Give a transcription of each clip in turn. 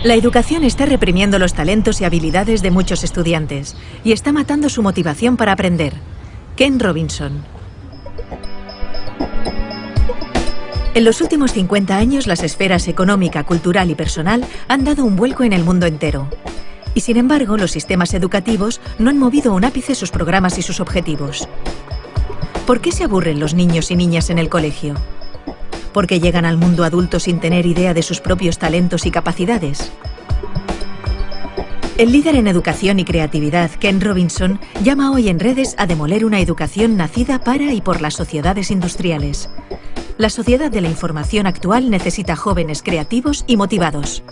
La educación está reprimiendo los talentos y habilidades de muchos estudiantes y está matando su motivación para aprender. Ken Robinson. En los últimos 50 años, las esferas económica, cultural y personal han dado un vuelco en el mundo entero. Y sin embargo, los sistemas educativos no han movido un ápice sus programas y sus objetivos. ¿Por qué se aburren los niños y niñas en el colegio? ¿Por qué llegan al mundo adulto sin tener idea de sus propios talentos y capacidades? El líder en educación y creatividad, Ken Robinson, llama hoy en redes a demoler una educación nacida para y por las sociedades industriales. La sociedad de la información actual necesita jóvenes creativos y motivados.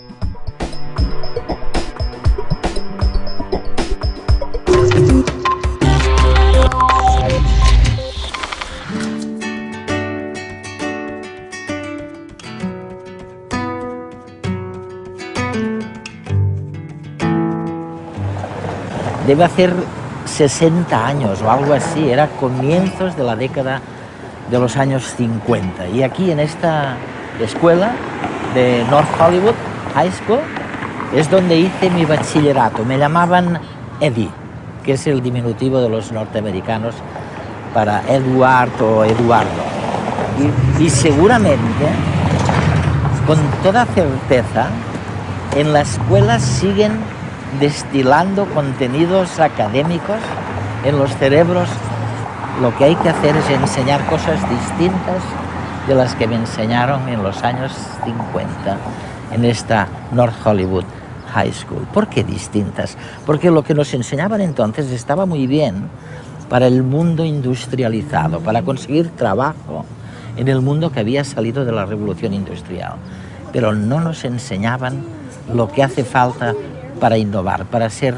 Debe hacer 60 años o algo así, era comienzos de la década de los años 50. Y aquí en esta escuela de North Hollywood High School es donde hice mi bachillerato. Me llamaban Eddie, que es el diminutivo de los norteamericanos para Edward o Eduardo. Y seguramente, con toda certeza, en la escuela siguen destilando contenidos académicos en los cerebros. Lo que hay que hacer es enseñar cosas distintas de las que me enseñaron en los años 50 en esta North Hollywood High School. ¿Por qué distintas? Porque lo que nos enseñaban entonces estaba muy bien para el mundo industrializado, para conseguir trabajo en el mundo que había salido de la revolución industrial. Pero no nos enseñaban lo que hace falta para innovar, para ser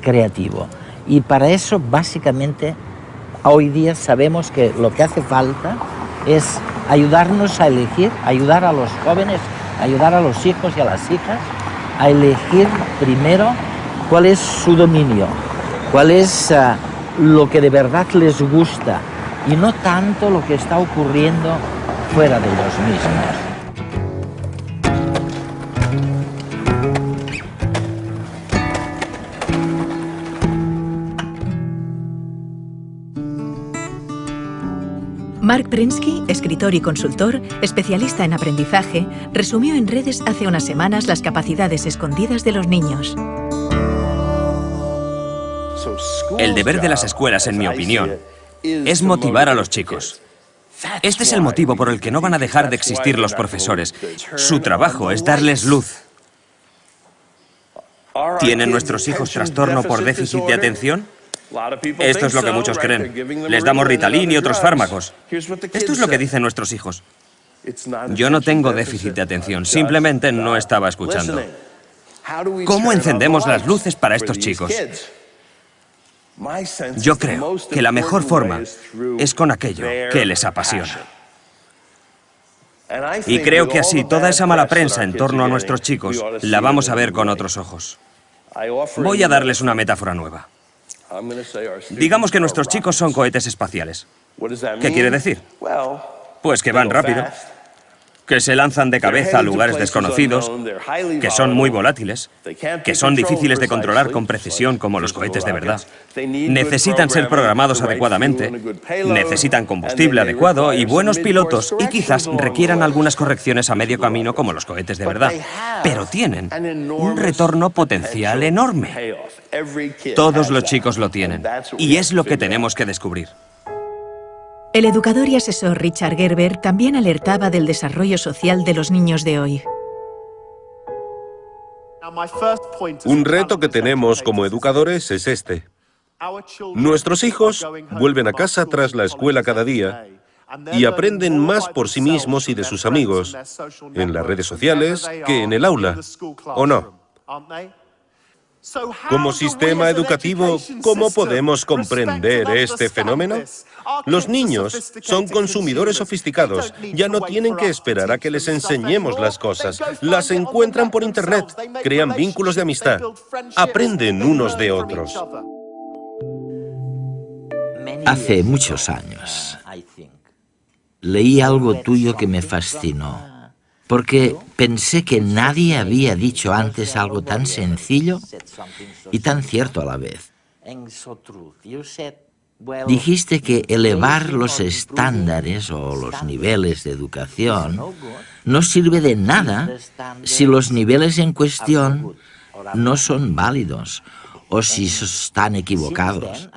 creativo. Y para eso, básicamente, hoy día sabemos que lo que hace falta es ayudarnos a elegir, ayudar a los jóvenes, ayudar a los hijos y a las hijas a elegir primero cuál es su dominio, cuál es lo que de verdad les gusta y no tanto lo que está ocurriendo fuera de ellos mismos. Mark Prensky, escritor y consultor, especialista en aprendizaje, resumió en redes hace unas semanas las capacidades escondidas de los niños. El deber de las escuelas, en mi opinión, es motivar a los chicos. Este es el motivo por el que no van a dejar de existir los profesores. Su trabajo es darles luz. ¿Tienen nuestros hijos trastorno por déficit de atención? Esto es lo que muchos creen. Les damos Ritalin y otros fármacos. Esto es lo que dicen nuestros hijos. Yo no tengo déficit de atención, simplemente no estaba escuchando. ¿Cómo encendemos las luces para estos chicos? Yo creo que la mejor forma es con aquello que les apasiona. Y creo que así toda esa mala prensa en torno a nuestros chicos la vamos a ver con otros ojos. Voy a darles una metáfora nueva. Digamos que nuestros chicos son cohetes espaciales. ¿Qué quiere decir? Pues que van rápido, que se lanzan de cabeza a lugares desconocidos, que son muy volátiles, que son difíciles de controlar con precisión como los cohetes de verdad. Necesitan ser programados adecuadamente, necesitan combustible adecuado y buenos pilotos y quizás requieran algunas correcciones a medio camino como los cohetes de verdad. Pero tienen un retorno potencial enorme. Todos los chicos lo tienen y es lo que tenemos que descubrir. El educador y asesor Richard Gerber también alertaba del desarrollo social de los niños de hoy. Un reto que tenemos como educadores es este. Nuestros hijos vuelven a casa tras la escuela cada día y aprenden más por sí mismos y de sus amigos en las redes sociales que en el aula, ¿o no? Como sistema educativo, ¿cómo podemos comprender este fenómeno? Los niños son consumidores sofisticados. Ya no tienen que esperar a que les enseñemos las cosas. Las encuentran por Internet, crean vínculos de amistad, aprenden unos de otros. Hace muchos años leí algo tuyo que me fascinó, porque pensé que nadie había dicho antes algo tan sencillo y tan cierto a la vez. Dijiste que elevar los estándares o los niveles de educación no sirve de nada si los niveles en cuestión no son válidos o si están equivocados.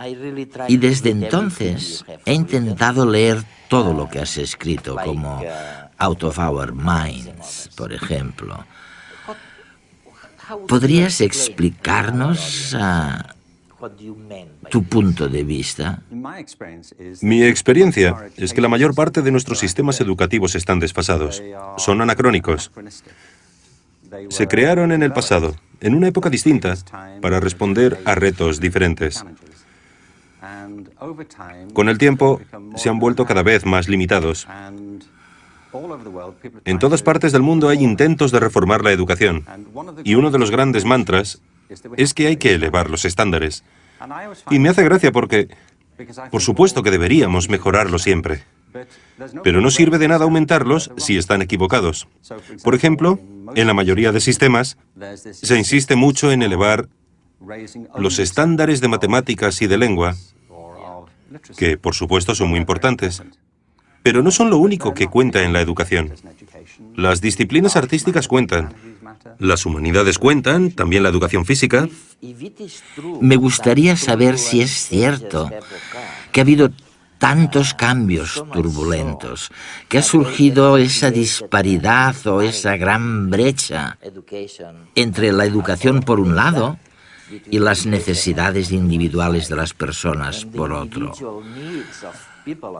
Y desde entonces he intentado leer todo lo que has escrito, como Out of Our Minds, por ejemplo. ¿Podrías explicarnos tu punto de vista? Mi experiencia es que la mayor parte de nuestros sistemas educativos están desfasados, son anacrónicos. Se crearon en el pasado, en una época distinta, para responder a retos diferentes. Con el tiempo, se han vuelto cada vez más limitados. En todas partes del mundo hay intentos de reformar la educación, y uno de los grandes mantras es que hay que elevar los estándares. Y me hace gracia porque, por supuesto que deberíamos mejorarlos siempre, pero no sirve de nada aumentarlos si están equivocados. Por ejemplo, en la mayoría de sistemas, se insiste mucho en elevar los estándares de matemáticas y de lengua, que por supuesto son muy importantes, pero no son lo único que cuenta en la educación. Las disciplinas artísticas cuentan, las humanidades cuentan, también la educación física. Me gustaría saber si es cierto que ha habido tantos cambios turbulentos, que ha surgido esa disparidad o esa gran brecha entre la educación por un lado y las necesidades individuales de las personas por otro.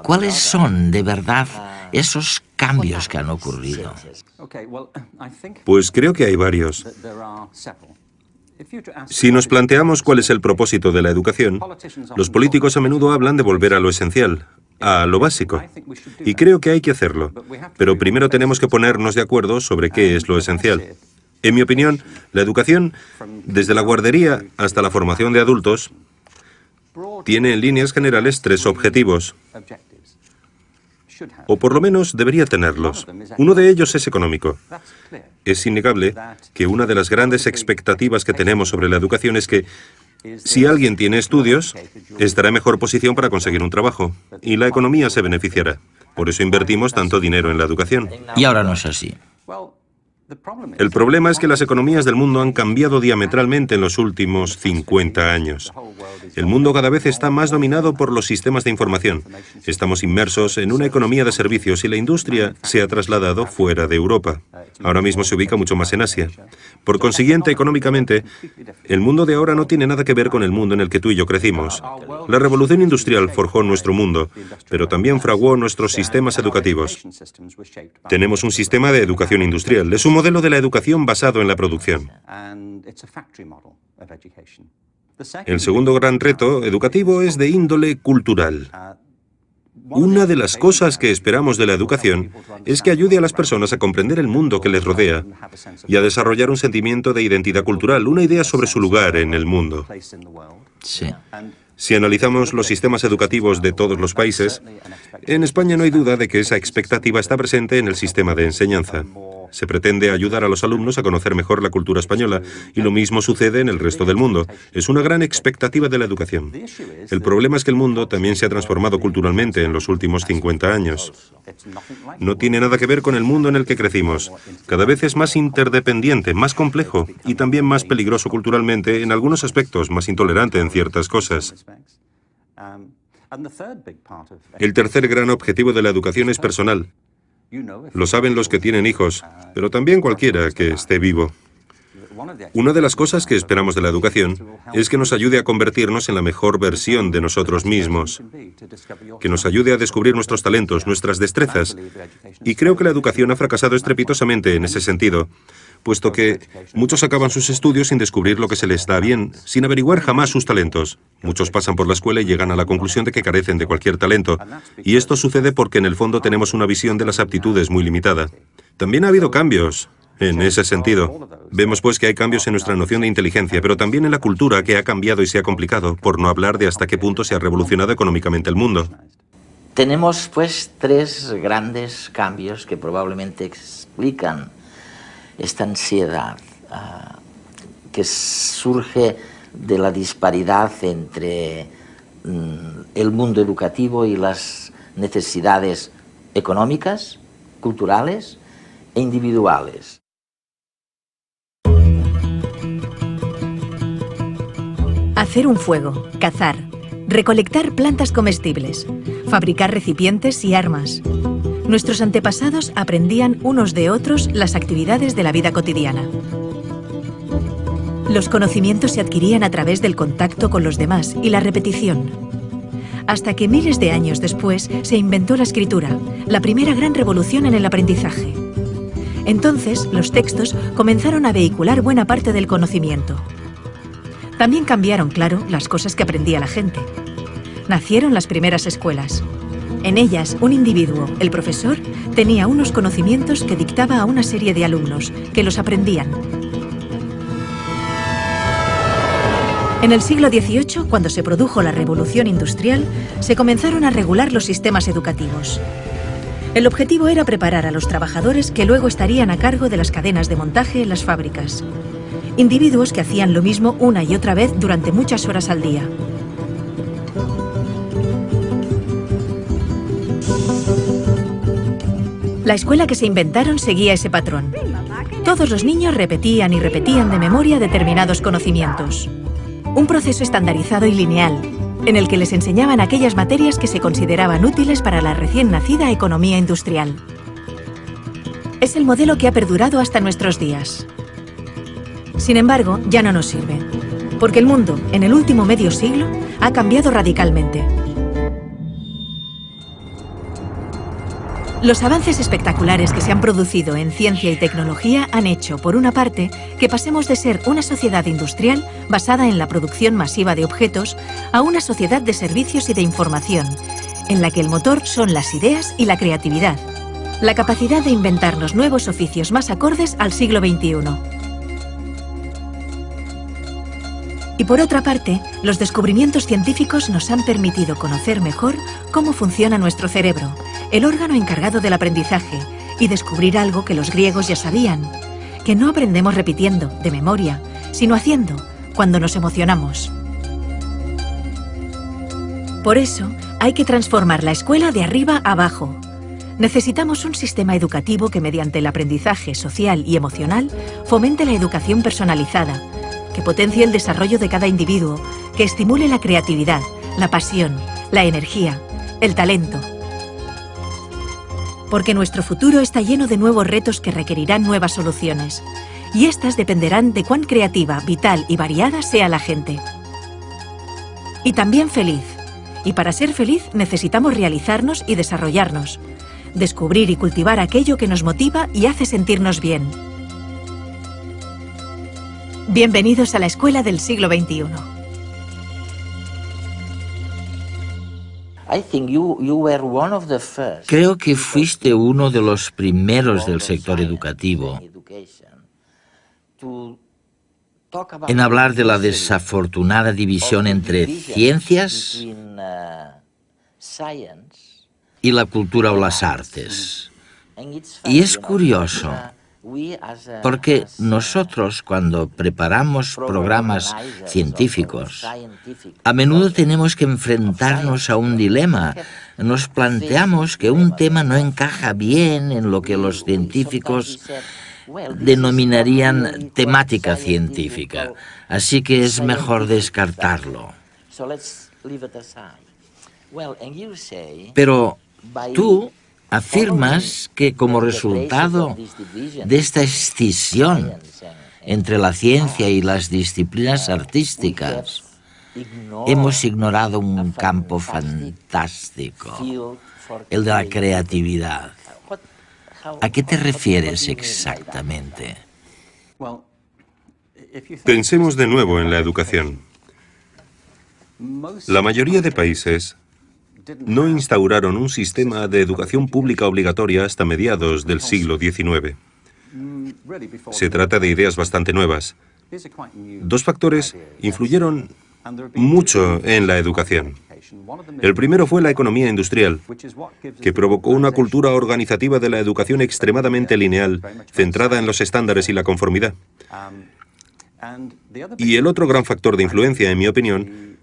¿Cuáles son, de verdad, esos cambios que han ocurrido? Pues creo que hay varios. Si nos planteamos cuál es el propósito de la educación, los políticos a menudo hablan de volver a lo esencial, a lo básico. Y creo que hay que hacerlo. Pero primero tenemos que ponernos de acuerdo sobre qué es lo esencial. En mi opinión, la educación, desde la guardería hasta la formación de adultos, tiene en líneas generales 3 objetivos. O por lo menos debería tenerlos. Uno de ellos es económico. Es innegable que una de las grandes expectativas que tenemos sobre la educación es que si alguien tiene estudios, estará en mejor posición para conseguir un trabajo, y la economía se beneficiará. Por eso invertimos tanto dinero en la educación. Y ahora no es así. El problema es que las economías del mundo han cambiado diametralmente en los últimos 50 años. El mundo cada vez está más dominado por los sistemas de información. Estamos inmersos en una economía de servicios y la industria se ha trasladado fuera de Europa. Ahora mismo se ubica mucho más en Asia. Por consiguiente, económicamente, el mundo de ahora no tiene nada que ver con el mundo en el que tú y yo crecimos. La revolución industrial forjó nuestro mundo, pero también fraguó nuestros sistemas educativos. Tenemos un sistema de educación industrial. Es un modelo de la educación basado en la producción. El segundo gran reto educativo es de índole cultural. Una de las cosas que esperamos de la educación es que ayude a las personas a comprender el mundo que les rodea y a desarrollar un sentimiento de identidad cultural, una idea sobre su lugar en el mundo. Sí. Si analizamos los sistemas educativos de todos los países, en España no hay duda de que esa expectativa está presente en el sistema de enseñanza. Se pretende ayudar a los alumnos a conocer mejor la cultura española, y lo mismo sucede en el resto del mundo. Es una gran expectativa de la educación. El problema es que el mundo también se ha transformado culturalmente en los últimos 50 años. No tiene nada que ver con el mundo en el que crecimos. Cada vez es más interdependiente, más complejo y también más peligroso culturalmente en algunos aspectos, más intolerante en ciertas cosas. El tercer gran objetivo de la educación es personal. Lo saben los que tienen hijos, pero también cualquiera que esté vivo. Una de las cosas que esperamos de la educación es que nos ayude a convertirnos en la mejor versión de nosotros mismos, que nos ayude a descubrir nuestros talentos, nuestras destrezas. Y creo que la educación ha fracasado estrepitosamente en ese sentido, puesto que muchos acaban sus estudios sin descubrir lo que se les da bien, sin averiguar jamás sus talentos. Muchos pasan por la escuela y llegan a la conclusión de que carecen de cualquier talento. Y esto sucede porque en el fondo tenemos una visión de las aptitudes muy limitada. También ha habido cambios. En ese sentido, vemos pues que hay cambios en nuestra noción de inteligencia, pero también en la cultura, que ha cambiado y se ha complicado, por no hablar de hasta qué punto se ha revolucionado económicamente el mundo. Tenemos pues tres grandes cambios que probablemente explican esta ansiedad que surge de la disparidad entre el mundo educativo y las necesidades económicas, culturales e individuales. Hacer un fuego, cazar, recolectar plantas comestibles, fabricar recipientes y armas. Nuestros antepasados aprendían unos de otros las actividades de la vida cotidiana. Los conocimientos se adquirían a través del contacto con los demás y la repetición. Hasta que miles de años después se inventó la escritura, la primera gran revolución en el aprendizaje. Entonces, los textos comenzaron a vehicular buena parte del conocimiento. También cambiaron, claro, las cosas que aprendía la gente. Nacieron las primeras escuelas. En ellas, un individuo, el profesor, tenía unos conocimientos que dictaba a una serie de alumnos, que los aprendían. En el siglo XVIII, cuando se produjo la Revolución Industrial, se comenzaron a regular los sistemas educativos. El objetivo era preparar a los trabajadores que luego estarían a cargo de las cadenas de montaje en las fábricas. Individuos que hacían lo mismo una y otra vez durante muchas horas al día. La escuela que se inventaron seguía ese patrón. Todos los niños repetían y repetían de memoria determinados conocimientos. Un proceso estandarizado y lineal, en el que les enseñaban aquellas materias que se consideraban útiles para la recién nacida economía industrial. Es el modelo que ha perdurado hasta nuestros días. Sin embargo, ya no nos sirve, porque el mundo, en el último medio siglo, ha cambiado radicalmente. Los avances espectaculares que se han producido en ciencia y tecnología han hecho, por una parte, que pasemos de ser una sociedad industrial basada en la producción masiva de objetos a una sociedad de servicios y de información, en la que el motor son las ideas y la creatividad, la capacidad de inventarnos nuevos oficios más acordes al siglo XXI. Y por otra parte, los descubrimientos científicos nos han permitido conocer mejor cómo funciona nuestro cerebro, el órgano encargado del aprendizaje, y descubrir algo que los griegos ya sabían, que no aprendemos repitiendo, de memoria, sino haciendo, cuando nos emocionamos. Por eso, hay que transformar la escuela de arriba a abajo. Necesitamos un sistema educativo que, mediante el aprendizaje social y emocional, fomente la educación personalizada, que potencie el desarrollo de cada individuo, que estimule la creatividad, la pasión, la energía, el talento. Porque nuestro futuro está lleno de nuevos retos que requerirán nuevas soluciones, y estas dependerán de cuán creativa, vital y variada sea la gente. Y también feliz. Y para ser feliz necesitamos realizarnos y desarrollarnos, descubrir y cultivar aquello que nos motiva y hace sentirnos bien. Bienvenidos a la escuela del siglo XXI. Creo que fuiste uno de los primeros del sector educativo en hablar de la desafortunada división entre ciencias y la cultura o las artes. Y es curioso, porque nosotros, cuando preparamos programas científicos, a menudo tenemos que enfrentarnos a un dilema. Nos planteamos que un tema no encaja bien en lo que los científicos denominarían temática científica, así que es mejor descartarlo. Pero tú afirmas que como resultado de esta escisión entre la ciencia y las disciplinas artísticas, hemos ignorado un campo fantástico, el de la creatividad. ¿A qué te refieres exactamente? Pensemos de nuevo en la educación. La mayoría de países no instauraron un sistema de educación pública obligatoria hasta mediados del siglo XIX. Se trata de ideas bastante nuevas. Dos factores influyeron mucho en la educación. El primero fue la economía industrial, que provocó una cultura organizativa de la educación extremadamente lineal, centrada en los estándares y la conformidad. Y el otro gran factor de influencia, en mi opinión,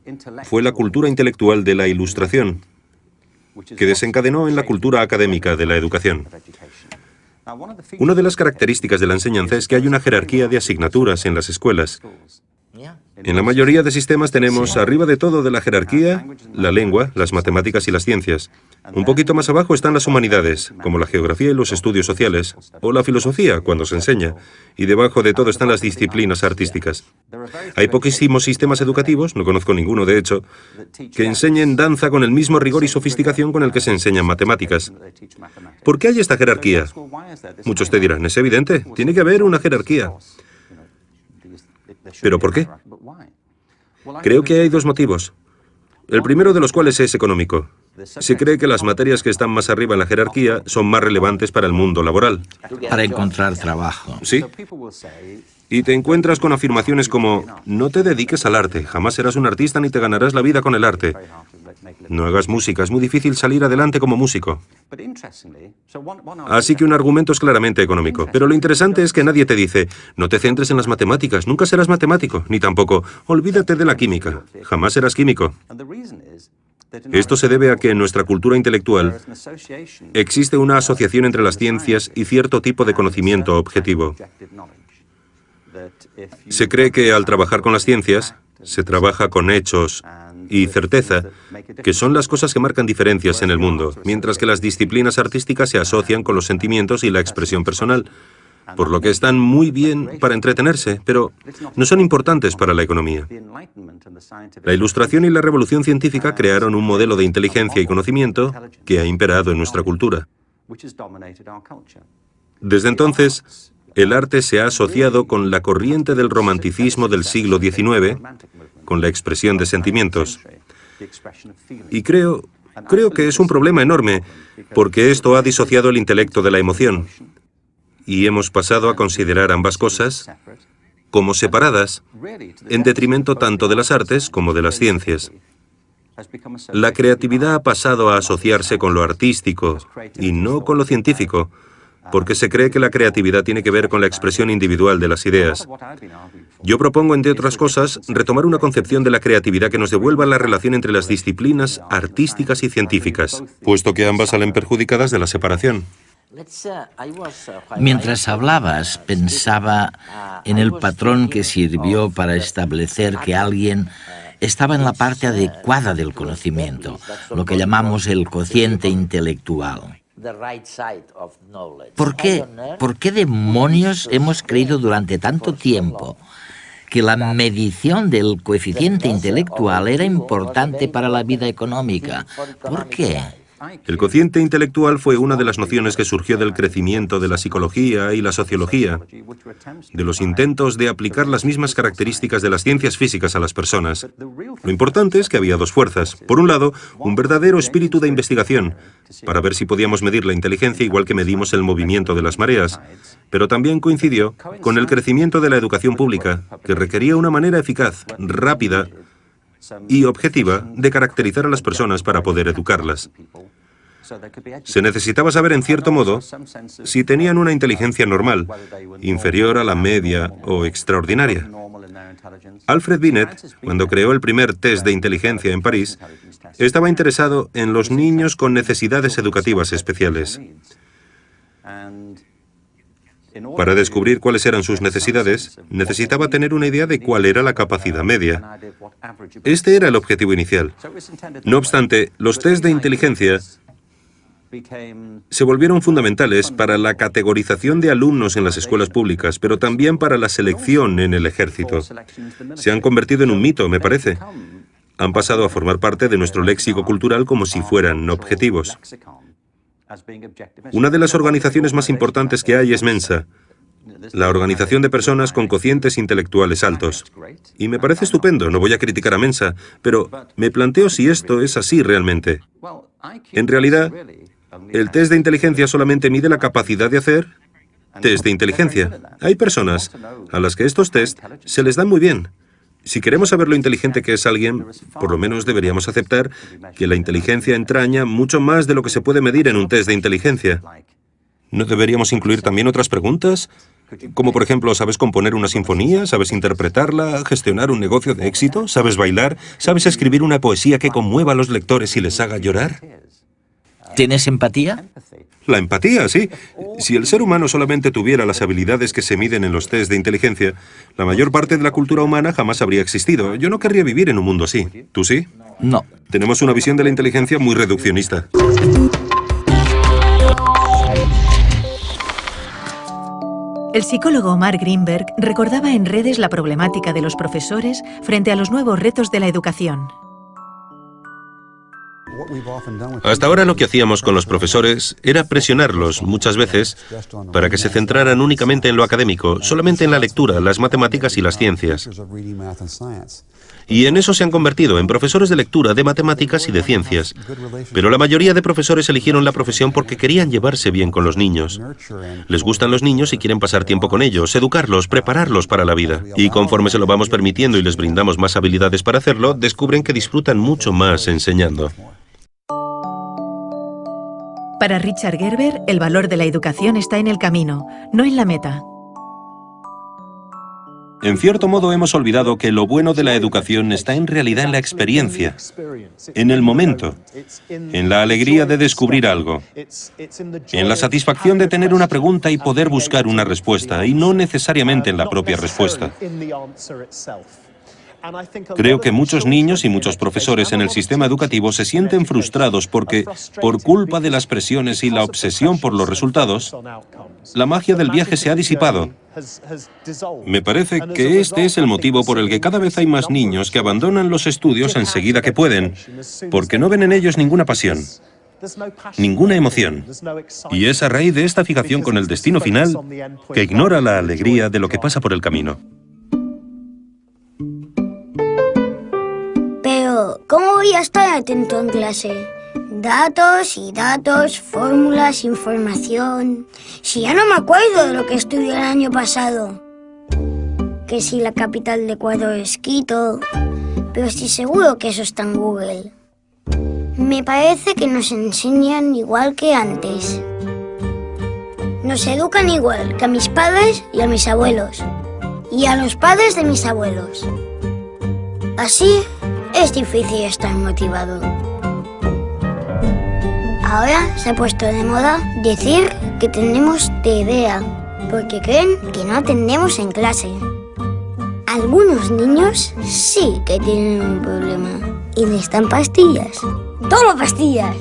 fue la cultura intelectual de la Ilustración, que desencadenó en la cultura académica de la educación. Una de las características de la enseñanza es que hay una jerarquía de asignaturas en las escuelas. En la mayoría de sistemas tenemos arriba de todo de la jerarquía la lengua, las matemáticas y las ciencias. Un poquito más abajo están las humanidades, como la geografía y los estudios sociales, o la filosofía, cuando se enseña, y debajo de todo están las disciplinas artísticas. Hay poquísimos sistemas educativos, no conozco ninguno de hecho, que enseñen danza con el mismo rigor y sofisticación con el que se enseñan matemáticas. ¿Por qué hay esta jerarquía? Muchos te dirán, es evidente, tiene que haber una jerarquía. ¿Pero por qué? Creo que hay dos motivos. El primero de los cuales es económico. Se cree que las materias que están más arriba en la jerarquía son más relevantes para el mundo laboral. Para encontrar trabajo. Sí. Y te encuentras con afirmaciones como, no te dediques al arte, jamás serás un artista ni te ganarás la vida con el arte. No hagas música, es muy difícil salir adelante como músico. Así que un argumento es claramente económico. Pero lo interesante es que nadie te dice, no te centres en las matemáticas, nunca serás matemático, ni tampoco, olvídate de la química, jamás serás químico. Esto se debe a que en nuestra cultura intelectual existe una asociación entre las ciencias y cierto tipo de conocimiento objetivo. Se cree que al trabajar con las ciencias, se trabaja con hechos y certeza, que son las cosas que marcan diferencias en el mundo, mientras que las disciplinas artísticas se asocian con los sentimientos y la expresión personal, por lo que están muy bien para entretenerse, pero no son importantes para la economía. La Ilustración y la Revolución Científica crearon un modelo de inteligencia y conocimiento que ha imperado en nuestra cultura. Desde entonces, el arte se ha asociado con la corriente del romanticismo del siglo XIX, con la expresión de sentimientos. Y creo que es un problema enorme, porque esto ha disociado el intelecto de la emoción. Y hemos pasado a considerar ambas cosas como separadas, en detrimento tanto de las artes como de las ciencias. La creatividad ha pasado a asociarse con lo artístico y no con lo científico, porque se cree que la creatividad tiene que ver con la expresión individual de las ideas. Yo propongo, entre otras cosas, retomar una concepción de la creatividad que nos devuelva la relación entre las disciplinas artísticas y científicas, puesto que ambas salen perjudicadas de la separación. Mientras hablabas, pensaba en el patrón que sirvió para establecer que alguien estaba en la parte adecuada del conocimiento, lo que llamamos el cociente intelectual. ¿Por qué demonios hemos creído durante tanto tiempo que la medición del coeficiente intelectual era importante para la vida económica? ¿Por qué? El cociente intelectual fue una de las nociones que surgió del crecimiento de la psicología y la sociología, de los intentos de aplicar las mismas características de las ciencias físicas a las personas. Lo importante es que había dos fuerzas. Por un lado, un verdadero espíritu de investigación, para ver si podíamos medir la inteligencia igual que medimos el movimiento de las mareas, pero también coincidió con el crecimiento de la educación pública, que requería una manera eficaz, rápida y objetiva de caracterizar a las personas para poder educarlas. Se necesitaba saber, en cierto modo, si tenían una inteligencia normal, inferior a la media o extraordinaria. Alfred Binet, cuando creó el primer test de inteligencia en París, estaba interesado en los niños con necesidades educativas especiales. Para descubrir cuáles eran sus necesidades, necesitaba tener una idea de cuál era la capacidad media. Este era el objetivo inicial. No obstante, los test de inteligencia se volvieron fundamentales para la categorización de alumnos en las escuelas públicas, pero también para la selección en el ejército. Se han convertido en un mito, me parece. Han pasado a formar parte de nuestro léxico cultural como si fueran objetivos. Una de las organizaciones más importantes que hay es Mensa, la organización de personas con cocientes intelectuales altos. Y me parece estupendo, no voy a criticar a Mensa, pero me planteo si esto es así realmente. En realidad, el test de inteligencia solamente mide la capacidad de hacer Test de inteligencia. Hay personas a las que estos test se les dan muy bien. Si queremos saber lo inteligente que es alguien, por lo menos deberíamos aceptar que la inteligencia entraña mucho más de lo que se puede medir en un test de inteligencia. ¿No deberíamos incluir también otras preguntas? Como por ejemplo, ¿sabes componer una sinfonía? ¿Sabes interpretarla? ¿Gestionar un negocio de éxito? ¿Sabes bailar? ¿Sabes escribir una poesía que conmueva a los lectores y les haga llorar? ¿Tienes empatía? La empatía, sí. Si el ser humano solamente tuviera las habilidades que se miden en los test de inteligencia, la mayor parte de la cultura humana jamás habría existido. Yo no querría vivir en un mundo así. ¿Tú sí? No. Tenemos una visión de la inteligencia muy reduccionista. El psicólogo Mark Greenberg recordaba en redes la problemática de los profesores frente a los nuevos retos de la educación. Hasta ahora lo que hacíamos con los profesores era presionarlos, muchas veces, para que se centraran únicamente en lo académico, solamente en la lectura, las matemáticas y las ciencias. Y en eso se han convertido, en profesores de lectura, de matemáticas y de ciencias. Pero la mayoría de profesores eligieron la profesión porque querían llevarse bien con los niños. Les gustan los niños y quieren pasar tiempo con ellos, educarlos, prepararlos para la vida. Y conforme se lo vamos permitiendo y les brindamos más habilidades para hacerlo, descubren que disfrutan mucho más enseñando. Para Richard Gerber, el valor de la educación está en el camino, no en la meta. En cierto modo hemos olvidado que lo bueno de la educación está en realidad en la experiencia, en el momento, en la alegría de descubrir algo, en la satisfacción de tener una pregunta y poder buscar una respuesta, y no necesariamente en la propia respuesta. Creo que muchos niños y muchos profesores en el sistema educativo se sienten frustrados porque, por culpa de las presiones y la obsesión por los resultados, la magia del viaje se ha disipado. Me parece que este es el motivo por el que cada vez hay más niños que abandonan los estudios enseguida que pueden, porque no ven en ellos ninguna pasión, ninguna emoción. Y es a raíz de esta fijación con el destino final que ignora la alegría de lo que pasa por el camino. Pero, ¿cómo voy a estar atento en clase? Datos y datos, fórmulas, información... Si ya no me acuerdo de lo que estudié el año pasado. Que si la capital de Ecuador es Quito... Pero estoy seguro que eso está en Google. Me parece que nos enseñan igual que antes. Nos educan igual que a mis padres y a mis abuelos. Y a los padres de mis abuelos. Así... es difícil estar motivado. Ahora se ha puesto de moda decir que tenemos TDA, porque creen que no atendemos en clase. Algunos niños sí que tienen un problema y necesitan pastillas. ¡Toma pastillas!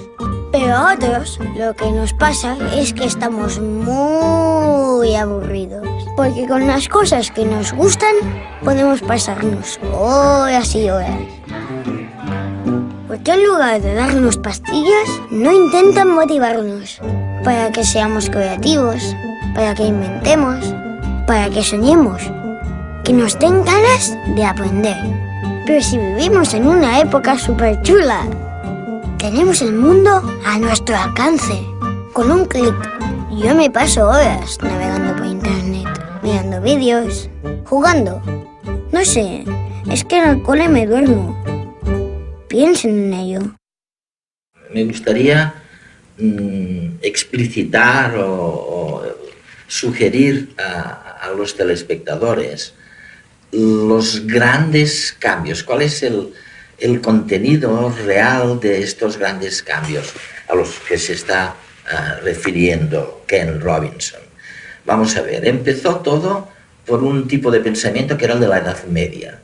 Pero a otros lo que nos pasa es que estamos muy aburridos. Porque con las cosas que nos gustan podemos pasarnos horas y horas. ¿Por qué en lugar de darnos pastillas no intentan motivarnos? Para que seamos creativos, para que inventemos, para que soñemos, que nos den ganas de aprender. Pero si vivimos en una época súper chula, tenemos el mundo a nuestro alcance. Con un clic, yo me paso horas navegando por internet, mirando vídeos, jugando. No sé, es que en el cole me duermo. Piensen en ello. Me gustaría explicitar o sugerir a los telespectadores los grandes cambios. ¿Cuál es el contenido real de estos grandes cambios a los que se está refiriendo Ken Robinson? Vamos a ver, empezó todo por un tipo de pensamiento que era el de la Edad Media.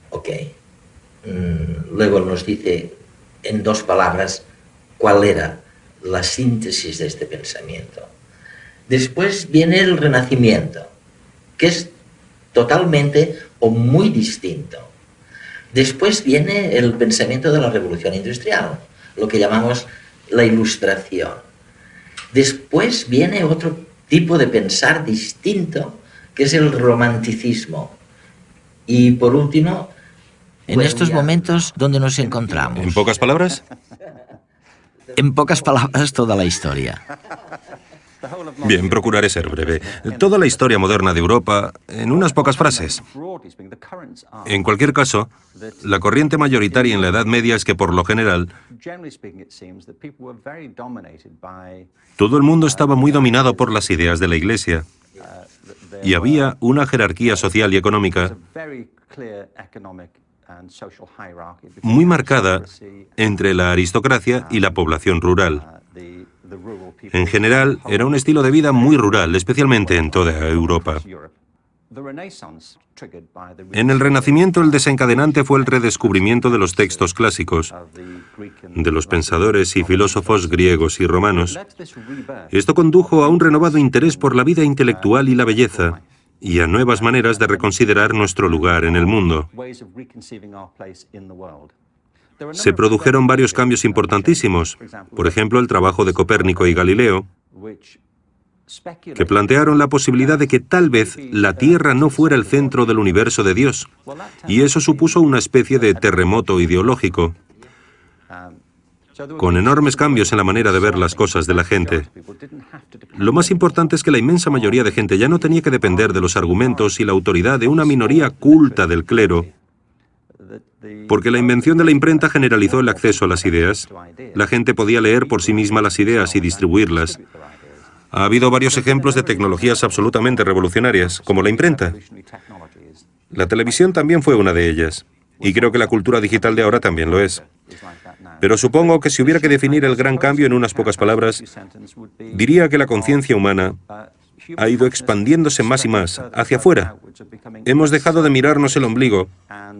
Ok. Luego nos dice en dos palabras cuál era la síntesis de este pensamiento. Después viene el Renacimiento, que es totalmente o muy distinto. Después viene el pensamiento de la Revolución Industrial, lo que llamamos la Ilustración. Después viene otro tipo de pensar distinto, que es el Romanticismo. Y por último, en estos momentos, ¿dónde nos encontramos? ¿En pocas palabras? En pocas palabras, toda la historia. Bien, procuraré ser breve. Toda la historia moderna de Europa en unas pocas frases. En cualquier caso, la corriente mayoritaria en la Edad Media es que, por lo general, todo el mundo estaba muy dominado por las ideas de la Iglesia y había una jerarquía social y económica muy marcada entre la aristocracia y la población rural. En general, era un estilo de vida muy rural, especialmente en toda Europa. En el Renacimiento, el desencadenante fue el redescubrimiento de los textos clásicos, de los pensadores y filósofos griegos y romanos. Esto condujo a un renovado interés por la vida intelectual y la belleza, y a nuevas maneras de reconsiderar nuestro lugar en el mundo. Se produjeron varios cambios importantísimos, por ejemplo, el trabajo de Copérnico y Galileo, que plantearon la posibilidad de que tal vez la Tierra no fuera el centro del universo de Dios, y eso supuso una especie de terremoto ideológico, con enormes cambios en la manera de ver las cosas de la gente. Lo más importante es que la inmensa mayoría de gente ya no tenía que depender de los argumentos y la autoridad de una minoría culta del clero, porque la invención de la imprenta generalizó el acceso a las ideas. La gente podía leer por sí misma las ideas y distribuirlas. Ha habido varios ejemplos de tecnologías absolutamente revolucionarias, como la imprenta. La televisión también fue una de ellas, y creo que la cultura digital de ahora también lo es. Pero supongo que si hubiera que definir el gran cambio en unas pocas palabras, diría que la conciencia humana ha ido expandiéndose más y más hacia afuera. Hemos dejado de mirarnos el ombligo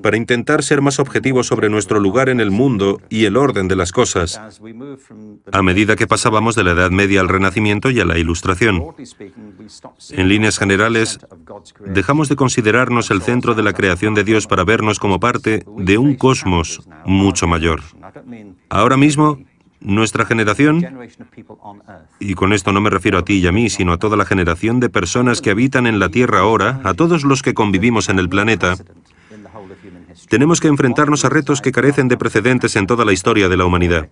para intentar ser más objetivos sobre nuestro lugar en el mundo y el orden de las cosas, a medida que pasábamos de la Edad Media al Renacimiento y a la Ilustración. En líneas generales, dejamos de considerarnos el centro de la creación de Dios para vernos como parte de un cosmos mucho mayor. Ahora mismo, nuestra generación, y con esto no me refiero a ti y a mí, sino a toda la generación de personas que habitan en la Tierra ahora, a todos los que convivimos en el planeta, tenemos que enfrentarnos a retos que carecen de precedentes en toda la historia de la humanidad.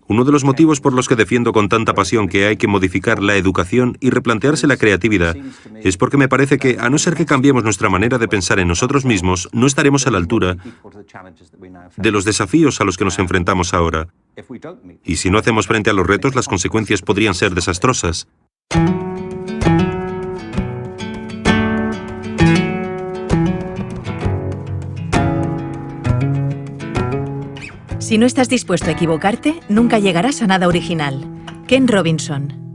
Uno de los motivos por los que defiendo con tanta pasión que hay que modificar la educación y replantearse la creatividad es porque me parece que, a no ser que cambiemos nuestra manera de pensar en nosotros mismos, no estaremos a la altura de los desafíos a los que nos enfrentamos ahora. Y si no hacemos frente a los retos, las consecuencias podrían ser desastrosas. Si no estás dispuesto a equivocarte, nunca llegarás a nada original. Ken Robinson.